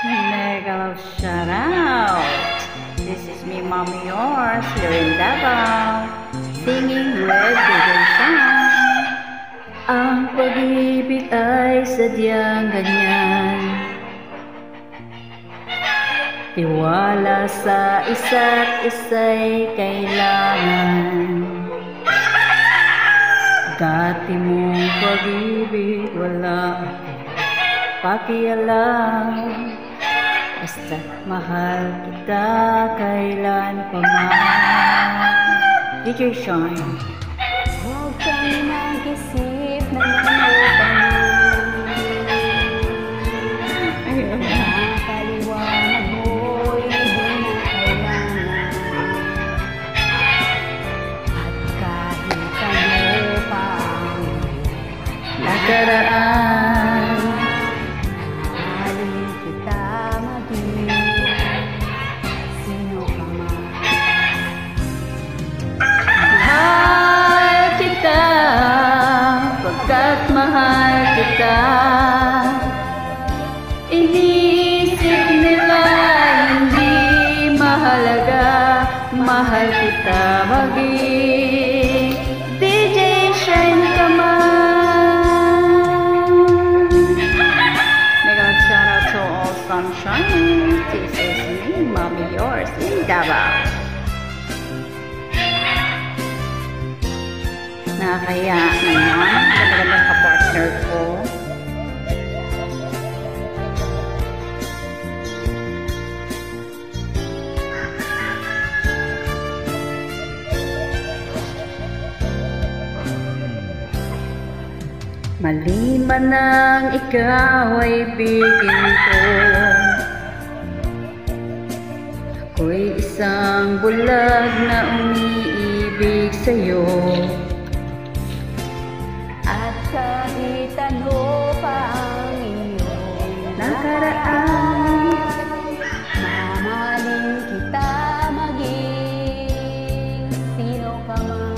Mega shout out! This is me, Mommy Yours, here in Davao, singing with DJ Shine. Ang pag-ibig ay sadyang ganyan, tiwala sa isa't isa'y kailangan. Dati mong pag-ibig wala pakialam, basta mahal kita kailan pa man. DJ Shine. Huwag kang mag-isip na nanupang nakaliwanag mo'y hindi na kailangan. At kahit ano pa ang nakaraan, mahalin kita maging sino ka man. mahal kita pagkat mahal kita. Iniisip nila hindi mahalaga, mahal kita maging DJ Shine ka man. Mega shout out to all sunshine. This is me, Mommy Yours in Davao. Nakakaya naman, ganda-ganda ka-partner ko. Maliban ng ikaw ay bigin ko, ako'y isang bulag na umiibig sa'yo. At kahit ano pa ang iyong Nakaraan, mamahalin kita maging sino ka man.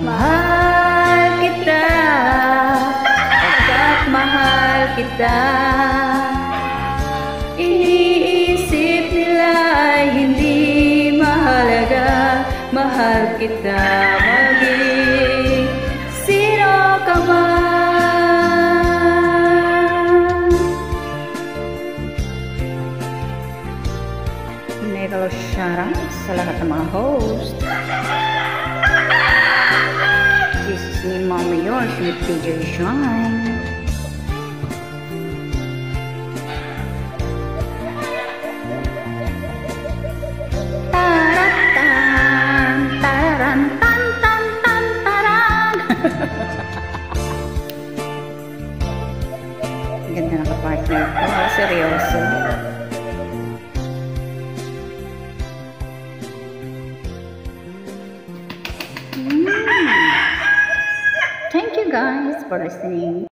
mahal kita pagkat mahal kita. Iniisip nila ay hindi mahalaga, mahal kita maging sino ka man. Mega shout out sa lahat ng mga host. This is me, Mommy Yours with DJ Shine. Taratan, taran, tan, tan, tan, taran. Ganda ng kapartner ko. Seryoso. Thank you guys for listening.